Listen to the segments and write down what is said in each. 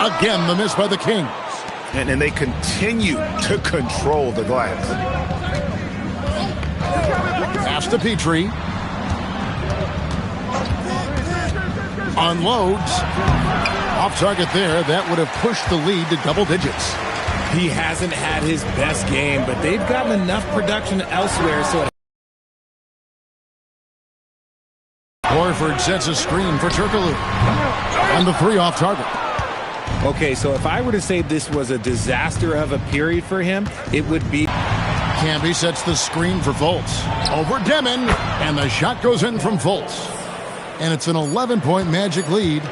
Again, the miss by the Kings. And they continue to control the glass. Pass to Petrie. Unloads. Off target there. That would have pushed the lead to double digits. He hasn't had his best game, but they've gotten enough production elsewhere. So Horford sets a screen for Turkoglu. And the three off target. Okay, so if I were to say this was a disaster of a period for him, it would be... Camby sets the screen for Fultz. Over Demon, and the shot goes in from Fultz. And it's an 11-point Magic lead.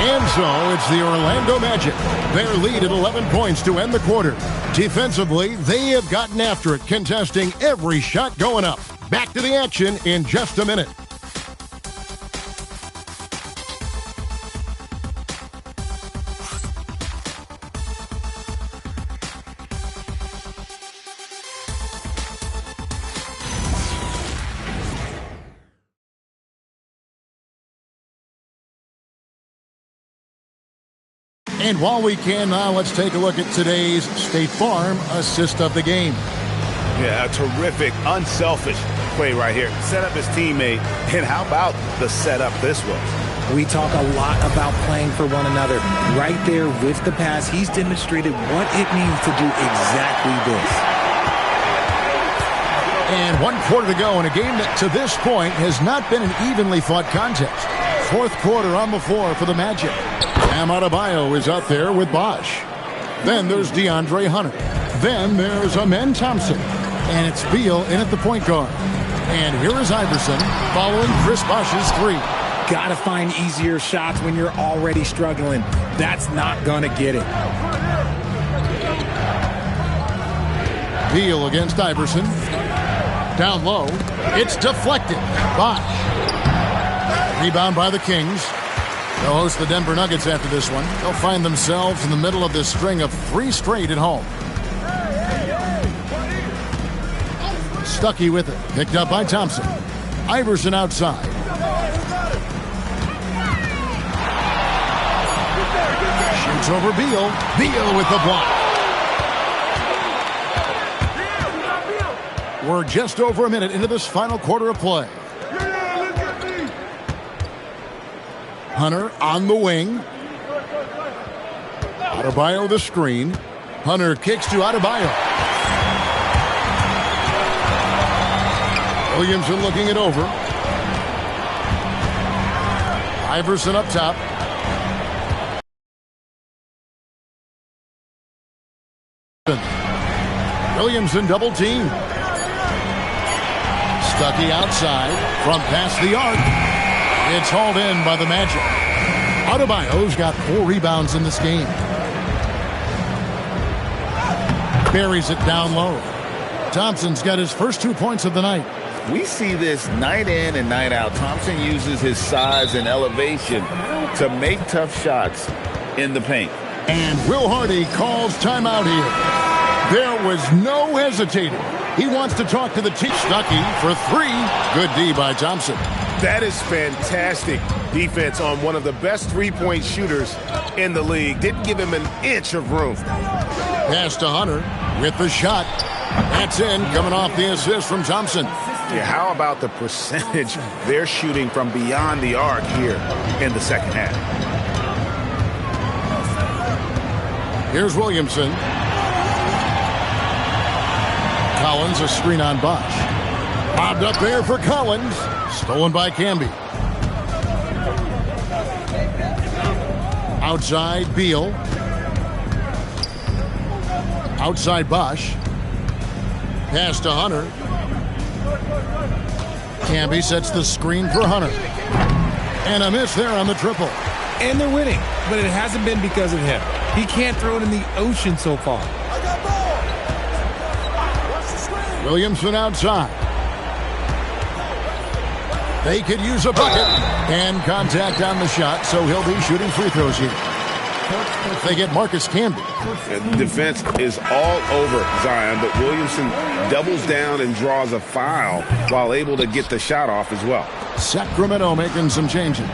And so it's the Orlando Magic. Their lead at 11 points to end the quarter. Defensively, they have gotten after it, contesting every shot going up. Back to the action in just a minute. And while we can now, let's take a look at today's State Farm assist of the game. Yeah, a terrific, unselfish play right here. Set up his teammate, and how about the setup this was? We talk a lot about playing for one another. Right there with the pass, he's demonstrated what it means to do exactly this. And 1 quarter to go in a game that to this point has not been an evenly fought contest. Fourth quarter on the floor for the Magic. Bam Adebayo is out there with Bosch. Then there's DeAndre Hunter. Then there's Amen Thompson. And it's Beal in at the point guard. And here is Iverson following Chris Bosch's three. Gotta find easier shots when you're already struggling. That's not gonna get it. Beal against Iverson. Down low. It's deflected. Bosch. Rebound by the Kings. They'll host the Denver Nuggets after this one. They'll find themselves in the middle of this string of 3 straight at home. Stuckey with it. Picked up by Thompson. Iverson outside. Shoots over Beal. Beal with the block. We're just over a minute into this final quarter of play. Hunter on the wing. Adebayo the screen. Hunter kicks to Adebayo. Williamson looking it over. Iverson up top. Williamson double team. Stuckey outside from past the arc. It's hauled in by the Magic. Adebayo's got 4 rebounds in this game. Buries it down low. Thompson's got his first 2 points of the night. We see this night in and night out. Thompson uses his size and elevation to make tough shots in the paint. And Will Hardy calls timeout here. There was no hesitating. He wants to talk to the team. Stuckey for 3. Good D by Thompson. That is fantastic defense on one of the best three-point shooters in the league. Didn't give him an inch of room. Pass to Hunter with the shot. That's in, coming off the assist from Thompson. Yeah, how about the percentage they're shooting from beyond the arc here in the second half? Here's Williamson. Collins, a screen on Bosch. Bobbed up there for Collins. Stolen by Camby. Outside, Beal. Outside, Bosch. Pass to Hunter. Camby sets the screen for Hunter. And a miss there on the triple. And they're winning, but it hasn't been because of him. He can't throw it in the ocean so far. Williamson outside. They could use a bucket. And contact on the shot, so he'll be shooting free throws here. If they get Marcus Camby. Defense is all over Zion, but Williamson doubles down and draws a foul while able to get the shot off as well. Sacramento making some changes.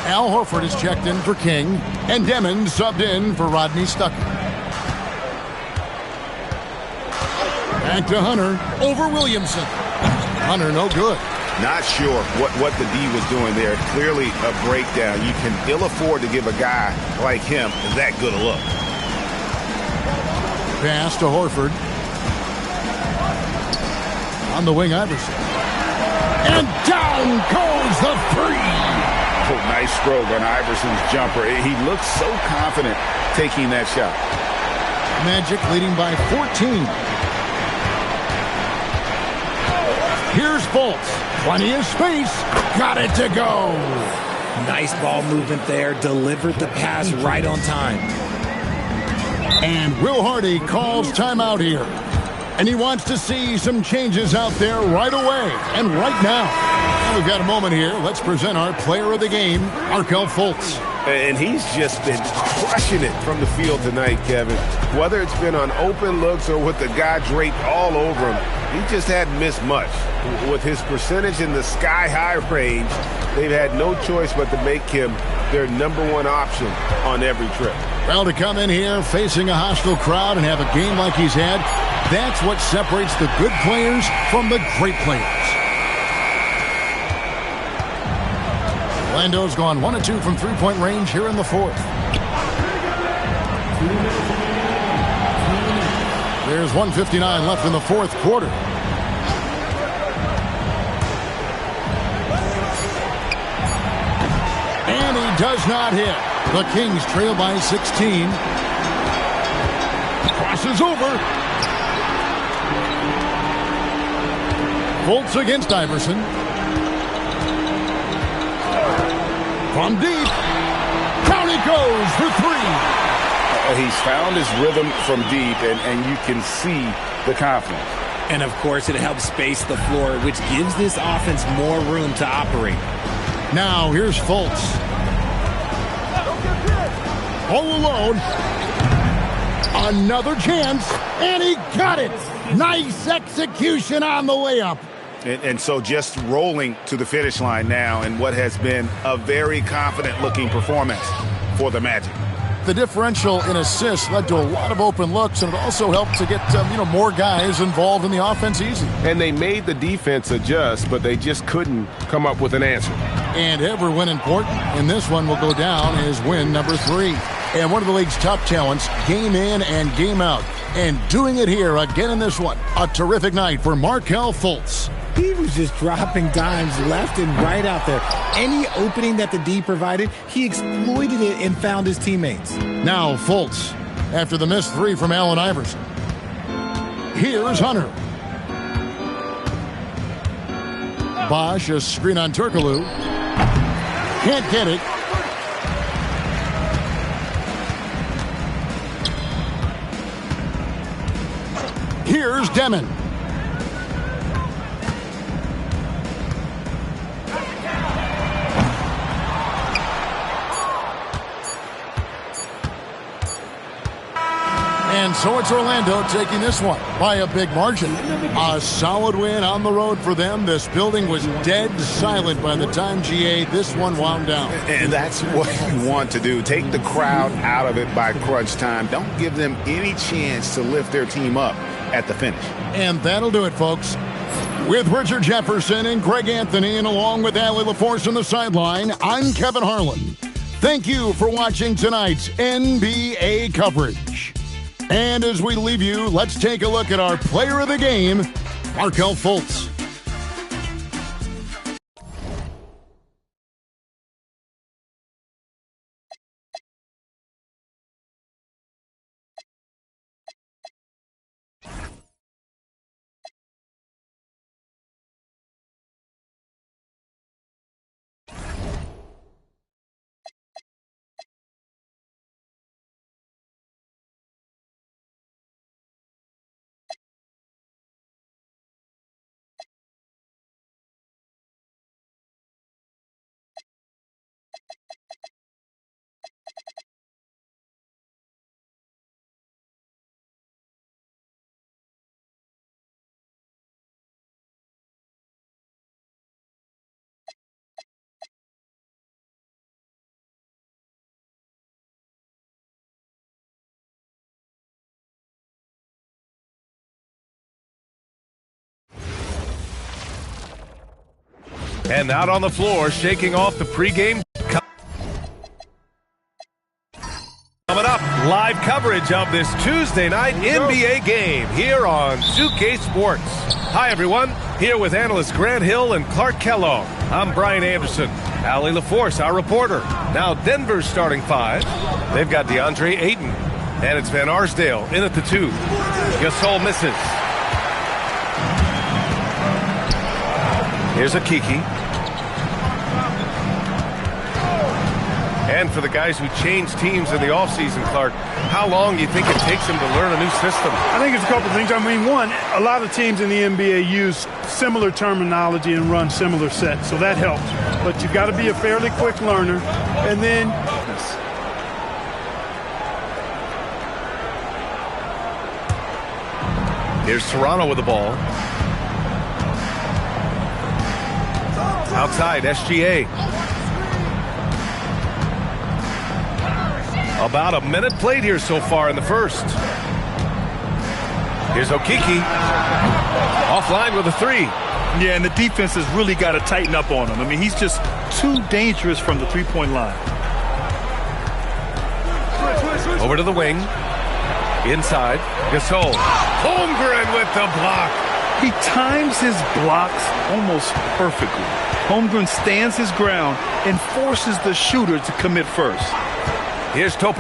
Al Horford is checked in for King, and Demon subbed in for Rodney Stucker. Back to Hunter over Williamson. Hunter no good. Not sure what the D was doing there. Clearly a breakdown. You can ill afford to give a guy like him that good a look. Pass to Horford. On the wing, Iverson. And down goes the three. Oh, nice stroke on Iverson's jumper. He looks so confident taking that shot. Magic leading by 14. Here's Fultz. Plenty of space. Got it to go. Nice ball movement there. Delivered the pass right on time. And Will Hardy calls timeout here. And he wants to see some changes out there right away and right now. Well, we've got a moment here. Let's present our player of the game, Markelle Fultz. And he's just been crushing it from the field tonight, Kevin. Whether it's been on open looks or with the guy draped all over him, he just hadn't missed much. With his percentage in the sky-high range, they've had no choice but to make him their #1 option on every trip. Well, to come in here facing a hostile crowd and have a game like he's had, that's what separates the good players from the great players. Orlando's gone 1 of 2 from three-point range here in the fourth. There's 1:59 left in the fourth quarter. And he does not hit. The Kings trail by 16. Crosses over. Fultz against Iverson. From deep. Down he goes for three. He's found his rhythm from deep, and you can see the confidence. And, of course, it helps space the floor, which gives this offense more room to operate. Now, here's Fultz. All alone. Another chance, and he got it. Nice execution on the layup. And so just rolling to the finish line now in what has been a very confident-looking performance for the Magic. The differential in assists led to a lot of open looks, and it also helped to get more guys involved in the offense easy. And they made the defense adjust, but they just couldn't come up with an answer. And every win important, and this one will go down as win number 3. And one of the league's top talents, game in and game out. And doing it here again in this one. A terrific night for Markelle Fultz. He was just dropping dimes left and right out there. Any opening that the D provided, he exploited it and found his teammates. Now Fultz, after the missed 3 from Allen Iverson. Here's Hunter. Bosch, a screen on Turkoglu. Can't get it. Here's Demon. And so it's Orlando taking this one by a big margin. A solid win on the road for them. This building was dead silent by the time this one wound down. And that's what you want to do. Take the crowd out of it by crunch time. Don't give them any chance to lift their team up at the finish. And that'll do it, folks. With Richard Jefferson and Greg Anthony, and along with Allie LaForce on the sideline, I'm Kevin Harlan. Thank you for watching tonight's NBA coverage. And as we leave you, let's take a look at our player of the game, Markelle Fultz. And out on the floor, shaking off the pregame. Coming up, live coverage of this Tuesday night NBA game here on 2K Sports. Hi, everyone. Here with analysts Grant Hill and Clark Kellogg. I'm Brian Anderson. Allie LaForce, our reporter. Now Denver's starting five. They've got DeAndre Ayton. And it's Van Arsdale in at the 2. Gasol misses. Here's a Kiki. And for the guys who change teams in the offseason, Clark, how long do you think it takes them to learn a new system? I think it's a couple things. I mean, one, a lot of teams in the NBA use similar terminology and run similar sets, so that helps. But you've got to be a fairly quick learner. And then here's Toronto with the ball. Outside, SGA. About a minute played here so far in the first. Here's Okiki. Offline with a 3. Yeah, and the defense has really got to tighten up on him. I mean, he's just too dangerous from the three-point line. Over to the wing. Inside. Gasol. Holmgren with the block. He times his blocks almost perfectly. Holmgren stands his ground and forces the shooter to commit first. Here's Topo.